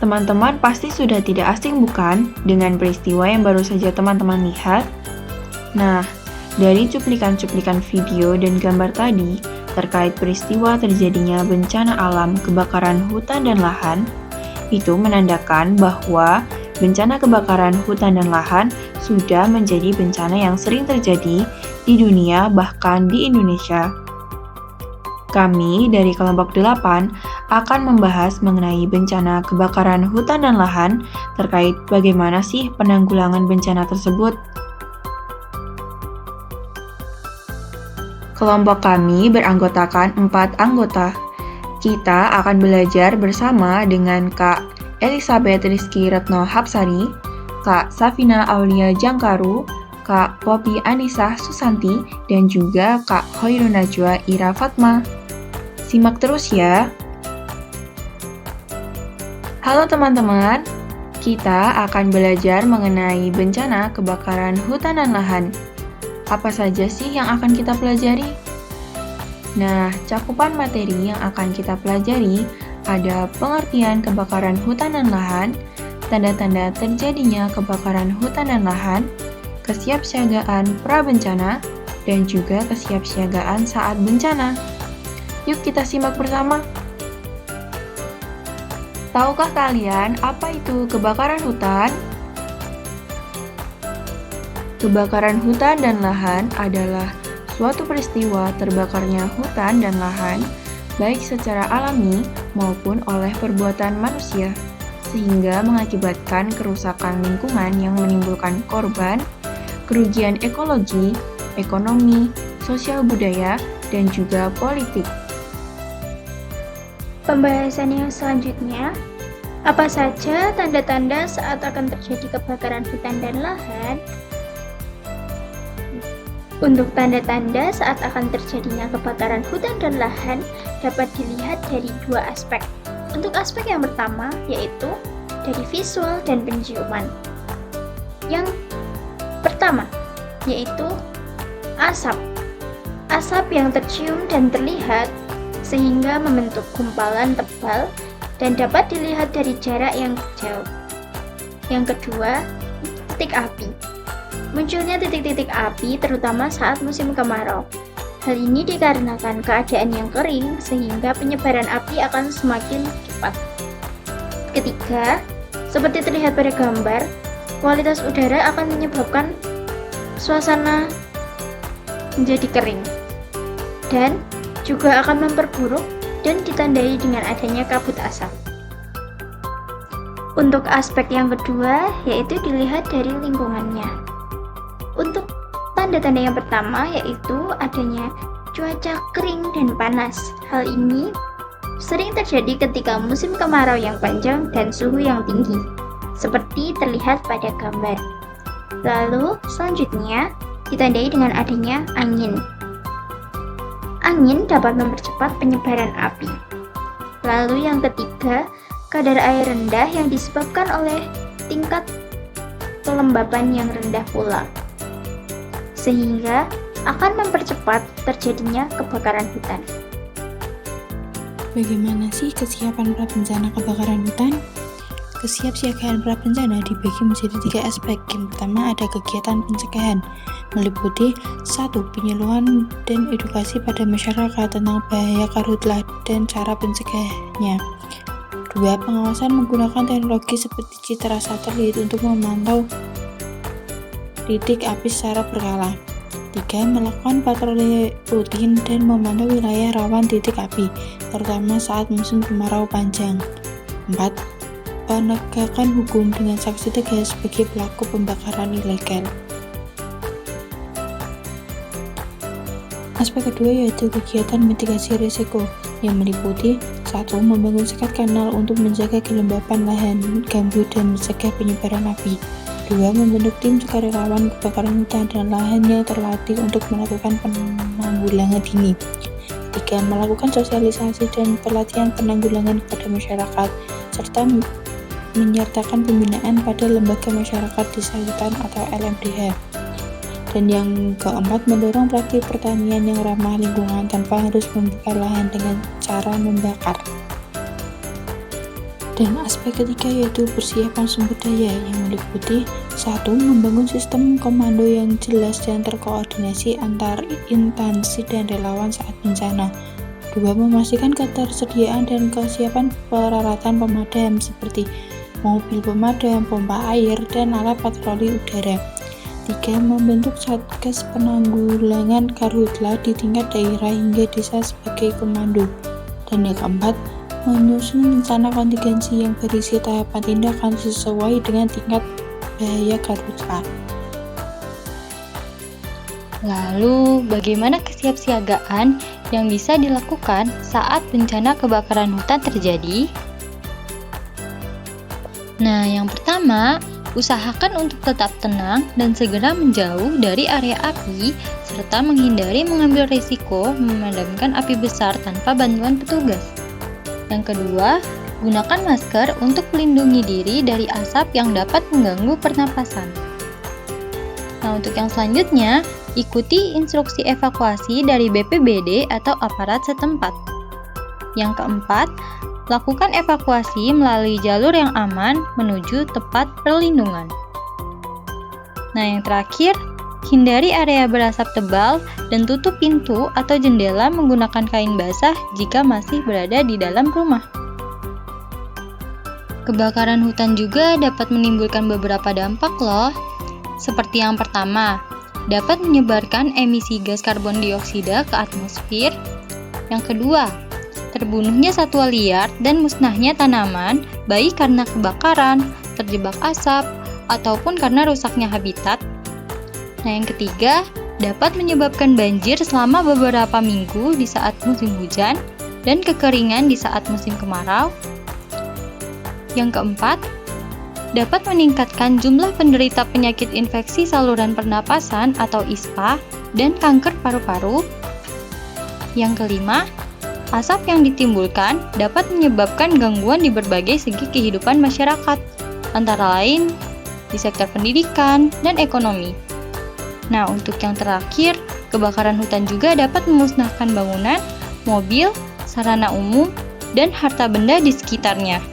Teman-teman pasti sudah tidak asing bukan dengan peristiwa yang baru saja teman-teman lihat? Nah, dari cuplikan-cuplikan video dan gambar tadi terkait peristiwa terjadinya bencana alam kebakaran hutan dan lahan, itu menandakan bahwa bencana kebakaran hutan dan lahan sudah menjadi bencana yang sering terjadi di dunia bahkan di Indonesia. Kami dari kelompok 8 akan membahas mengenai bencana kebakaran hutan dan lahan terkait bagaimana sih penanggulangan bencana tersebut. Kelompok kami beranggotakan 4 anggota. Kita akan belajar bersama dengan Kak Elizabeth Rizky Retno Hapsari, Kak Safina Aulia Jangkaru, Kak Poppy Anissa Susanti, dan juga Kak Hoirun Najwa Ira Fatma. Simak terus ya. Halo teman-teman, kita akan belajar mengenai bencana kebakaran hutan dan lahan. Apa saja sih yang akan kita pelajari? Nah, cakupan materi yang akan kita pelajari ada pengertian kebakaran hutan dan lahan, tanda-tanda terjadinya kebakaran hutan dan lahan, kesiapsiagaan prabencana, dan juga kesiapsiagaan saat bencana. Yuk kita simak bersama. Tahukah kalian apa itu kebakaran hutan? Kebakaran hutan dan lahan adalah suatu peristiwa terbakarnya hutan dan lahan, baik secara alami maupun oleh perbuatan manusia, sehingga mengakibatkan kerusakan lingkungan yang menimbulkan korban, kerugian ekologi, ekonomi, sosial budaya, dan juga politik. Pembahasan yang selanjutnya, apa saja tanda-tanda saat akan terjadi kebakaran hutan dan lahan? Untuk tanda-tanda saat akan terjadinya kebakaran hutan dan lahan dapat dilihat dari 2 aspek. Untuk aspek yang pertama yaitu dari visual dan penciuman. Yang pertama yaitu asap. Asap yang tercium dan terlihat sehingga membentuk gumpalan tebal dan dapat dilihat dari jarak yang jauh. Yang kedua, titik api. Munculnya titik-titik api terutama saat musim kemarau. Hal ini dikarenakan keadaan yang kering sehingga penyebaran api akan semakin cepat. Ketiga, seperti terlihat pada gambar, kualitas udara akan menyebabkan suasana menjadi kering dan juga akan memperburuk dan ditandai dengan adanya kabut asap. Untuk aspek yang kedua yaitu dilihat dari lingkungannya. Untuk tanda-tanda yang pertama yaitu adanya cuaca kering dan panas. Hal ini sering terjadi ketika musim kemarau yang panjang dan suhu yang tinggi, seperti terlihat pada gambar. Lalu selanjutnya ditandai dengan adanya angin. Angin dapat mempercepat penyebaran api. Lalu yang ketiga, kadar air rendah yang disebabkan oleh tingkat kelembapan yang rendah pula, sehingga akan mempercepat terjadinya kebakaran hutan. Bagaimana sih kesiapan prabencana kebakaran hutan? Kesiapsiagaan prabencana dibagi menjadi 3 aspek. Yang pertama ada kegiatan pencegahan, meliputi 1. Penyuluhan dan edukasi pada masyarakat tentang bahaya karhutlah dan cara pencegahannya. 2. Pengawasan menggunakan teknologi seperti citra satelit untuk memantau titik api secara berkala. 3. Melakukan patroli rutin dan memantau wilayah rawan titik api, terutama saat musim kemarau panjang. 4. Penegakan hukum dengan sanksi tegas bagi pelaku pembakaran ilegal. Aspek kedua yaitu kegiatan mitigasi risiko yang meliputi 1. Membangun sekat kanal untuk menjaga kelembapan lahan gambut dan mencegah penyebaran api. 2. Membentuk tim sukarelawan kebakaran hutan dan lahan yang terlatih untuk melakukan penanggulangan dini. 3. Melakukan sosialisasi dan pelatihan penanggulangan kepada masyarakat serta menyertakan pembinaan pada lembaga masyarakat desa hutan atau LMDH. Dan yang keempat, mendorong praktik pertanian yang ramah lingkungan tanpa harus membuka lahan dengan cara membakar. Dan aspek ketiga yaitu persiapan sumber daya yang meliputi 1. Membangun sistem komando yang jelas dan terkoordinasi antar instansi dan relawan saat bencana. 2. Memastikan ketersediaan dan kesiapan peralatan pemadam seperti mobil pemadam, pompa air, dan alat patroli udara. 3. Membentuk Satgas Penanggulangan Karhutla di tingkat daerah hingga desa sebagai komando. Dan yang keempat, menyusun rencana kontingensi yang berisi tahapan tindakan sesuai dengan tingkat bahaya karhutla. Lalu, bagaimana kesiapsiagaan yang bisa dilakukan saat bencana kebakaran hutan terjadi? Nah, yang pertama, usahakan untuk tetap tenang dan segera menjauh dari area api, serta menghindari mengambil risiko memadamkan api besar tanpa bantuan petugas. Yang kedua, gunakan masker untuk melindungi diri dari asap yang dapat mengganggu pernapasan. Nah, untuk yang selanjutnya, ikuti instruksi evakuasi dari BPBD atau aparat setempat. Yang keempat, lakukan evakuasi melalui jalur yang aman menuju tempat perlindungan. Nah, yang terakhir, hindari area berasap tebal dan tutup pintu atau jendela menggunakan kain basah jika masih berada di dalam rumah. Kebakaran hutan juga dapat menimbulkan beberapa dampak loh. Seperti yang pertama, dapat menyebarkan emisi gas karbon dioksida ke atmosfer. Yang kedua, terbunuhnya satwa liar dan musnahnya tanaman, baik karena kebakaran, terjebak asap, ataupun karena rusaknya habitat. Nah, yang ketiga, dapat menyebabkan banjir selama beberapa minggu di saat musim hujan dan kekeringan di saat musim kemarau. Yang keempat, dapat meningkatkan jumlah penderita penyakit infeksi saluran pernapasan atau ISPA dan kanker paru-paru. Yang kelima, asap yang ditimbulkan dapat menyebabkan gangguan di berbagai segi kehidupan masyarakat, antara lain di sektor pendidikan dan ekonomi. Nah, untuk yang terakhir, kebakaran hutan juga dapat memusnahkan bangunan, mobil, sarana umum, dan harta benda di sekitarnya.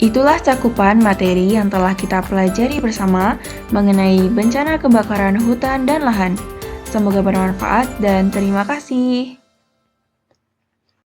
Itulah cakupan materi yang telah kita pelajari bersama mengenai bencana kebakaran hutan dan lahan. Semoga bermanfaat dan terima kasih.